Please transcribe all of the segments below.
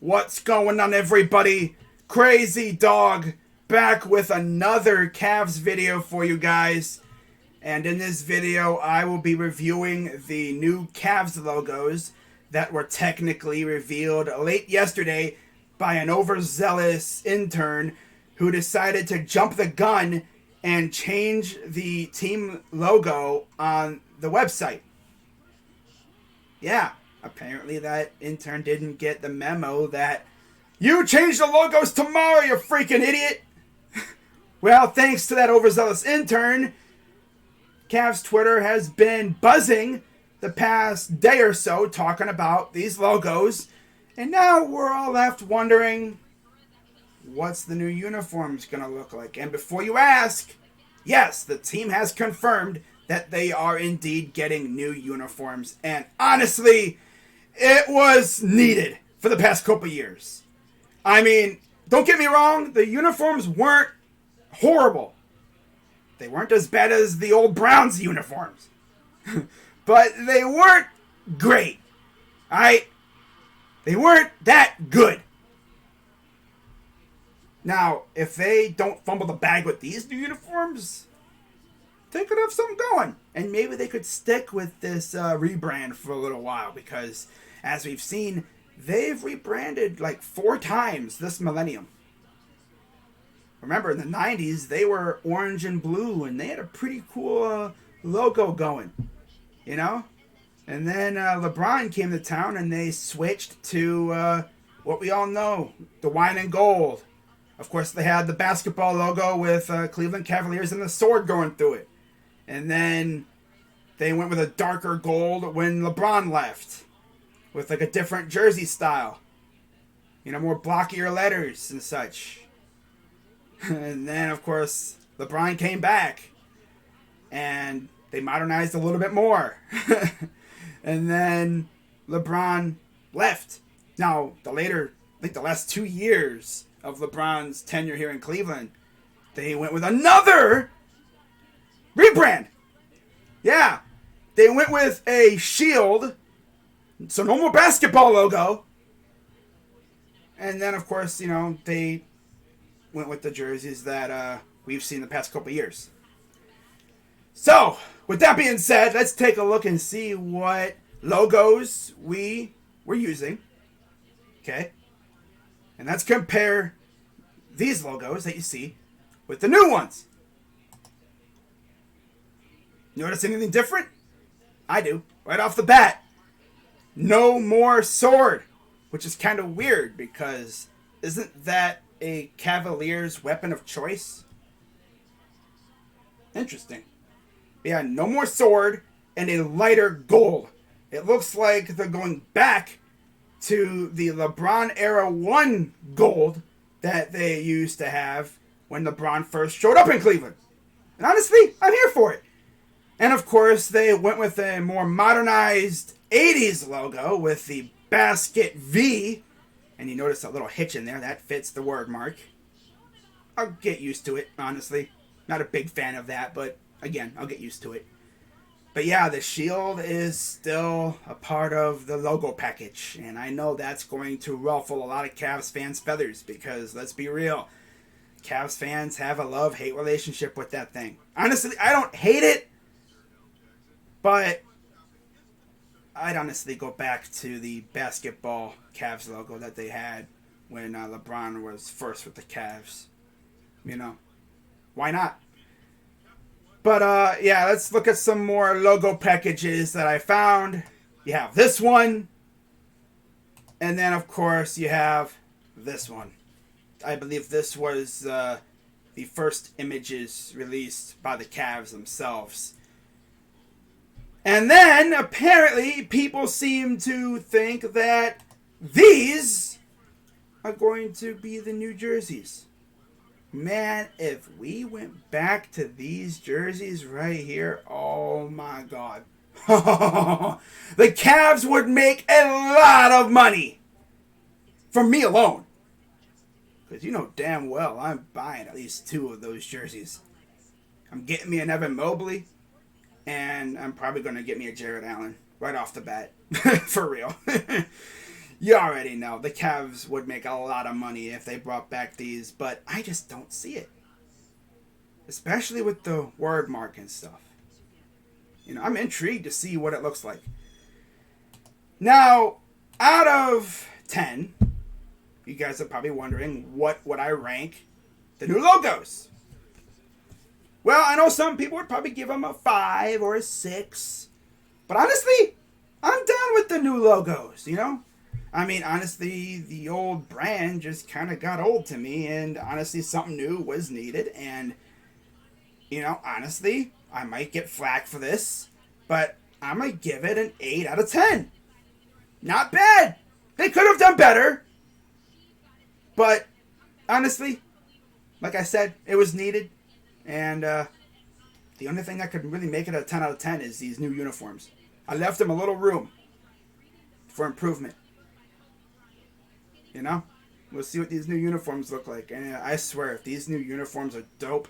What's going on, everybody? Crazy Dog back with another Cavs video for you guys. And in this video, I will be reviewing the new Cavs logos that were technically revealed late yesterday by an overzealous intern who decided to jump the gun and change the team logo on the website. Yeah, apparently that intern didn't get the memo that you change the logos tomorrow, you freaking idiot. Well, thanks to that overzealous intern, Cavs Twitter has been buzzing the past day or so talking about these logos. And now we're all left wondering, what's the new uniforms going to look like? And before you ask, yes, the team has confirmed that they are indeed getting new uniforms. And honestly, it was needed for the past couple years. I mean, don't get me wrong, the uniforms weren't horrible. They weren't as bad as the old Browns uniforms. But they weren't great. They weren't that good. Now, if they don't fumble the bag with these new uniforms, they could have something going. And maybe they could stick with this rebrand for a little while. Because, as we've seen, they've rebranded like 4 times this millennium. Remember, in the 90s, they were orange and blue. And they had a pretty cool logo going. You know? And then LeBron came to town and they switched to what we all know. The wine and gold. Of course, they had the basketball logo with Cleveland Cavaliers and the sword going through it. And then they went with a darker gold when LeBron left. With like a different jersey style. You know, more blockier letters and such. And then, of course, LeBron came back. And they modernized a little bit more. And then LeBron left. Now, the last 2 years of LeBron's tenure here in Cleveland, they went with another rebrand. Yeah. They went with a shield. So no more basketball logo. And then, of course, you know, they went with the jerseys that we've seen the past couple years. So, with that being said, let's take a look and see what logos we were using. Okay. And let's compare these logos that you see with the new ones. Notice anything different? I do. Right off the bat. No more sword. Which is kind of weird because isn't that a Cavaliers weapon of choice? Interesting. Yeah, no more sword and a lighter gold. It looks like they're going back to the LeBron era 1 gold that they used to have when LeBron first showed up in Cleveland. And honestly, I'm here for it. And of course, they went with a more modernized 80s logo with the basket V. And you notice a little hitch in there. That fits the word mark. I'll get used to it, honestly. Not a big fan of that, but again, I'll get used to it. But yeah, the shield is still a part of the logo package. And I know that's going to ruffle a lot of Cavs fans' feathers. Because, let's be real, Cavs fans have a love-hate relationship with that thing. Honestly, I don't hate it. But I'd honestly go back to the basketball Cavs logo that they had when LeBron was first with the Cavs. You know, why not? But, yeah, let's look at some more logo packages that I found. You have this one. And then, of course, you have this one. I believe this was the first images released by the Cavs themselves. And then, apparently, people seem to think that these are going to be the new jerseys. Man, if we went back to these jerseys right here, oh my God. The Cavs would make a lot of money. From me alone. Because you know damn well I'm buying at least 2 of those jerseys. I'm getting me an Evan Mobley. And I'm probably going to get me a Jared Allen right off the bat. For real. You already know the Cavs would make a lot of money if they brought back these, but I just don't see it. Especially with the word mark and stuff. You know, I'm intrigued to see what it looks like. Now, out of 10, you guys are probably wondering, what would I rank the new logos? Well, I know some people would probably give them a 5 or a 6. But honestly, I'm down with the new logos, you know? I mean, honestly, the old brand just kind of got old to me. And honestly, something new was needed. And, you know, honestly, I might get flack for this. But I'm going to give it an 8 out of 10. Not bad. They could have done better. But, honestly, like I said, it was needed. And the only thing that could really make it a 10 out of 10 is these new uniforms. I left them a little room for improvement. You know? We'll see what these new uniforms look like. And I swear, if these new uniforms are dope,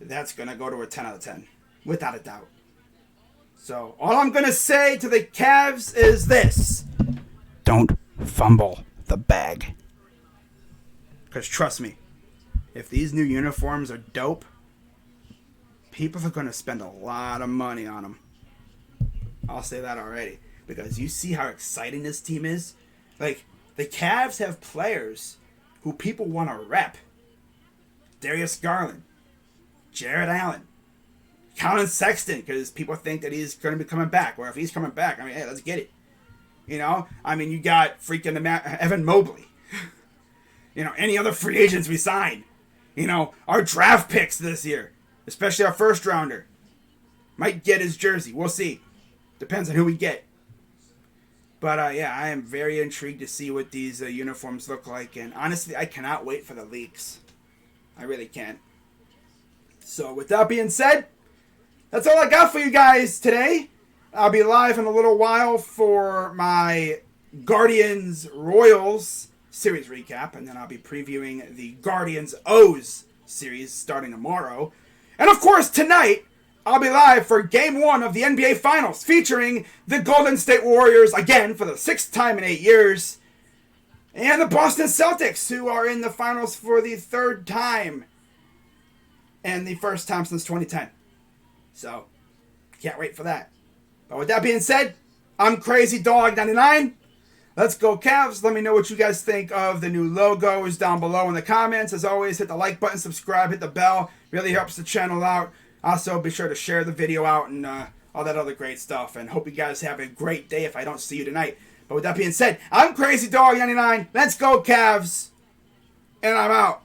that's going to go to a 10 out of 10. Without a doubt. So, all I'm going to say to the Cavs is this. Don't fumble the bag. Because trust me, if these new uniforms are dope, people are going to spend a lot of money on them. I'll say that already. Because you see how exciting this team is? Like, the Cavs have players who people want to rep. Darius Garland, Jared Allen, Colin Sexton, because people think that he's going to be coming back. Or if he's coming back, I mean, hey, let's get it. You know? I mean, you got freaking Evan Mobley. You know, any other free agents we signed. You know, our draft picks this year, especially our first rounder, might get his jersey. We'll see. Depends on who we get. But yeah, I am very intrigued to see what these uniforms look like. And honestly, I cannot wait for the leaks. I really can't. So with that being said, that's all I got for you guys today. I'll be live in a little while for my Guardians Royals series recap, and then I'll be previewing the Guardians O's series starting tomorrow. And of course, tonight, I'll be live for Game 1 of the NBA Finals, featuring the Golden State Warriors, again, for the 6th time in 8 years, and the Boston Celtics, who are in the Finals for the 3rd time, and the 1st time since 2010. So, can't wait for that. But with that being said, I'm Crazy Dog 99. Let's go Cavs. Let me know what you guys think of the new logos down below in the comments. As always, hit the like button, subscribe, hit the bell. Really helps the channel out. Also, be sure to share the video out and all that other great stuff. And hope you guys have a great day if I don't see you tonight. But with that being said, I'm Crazy Dog 99. Let's go Cavs. And I'm out.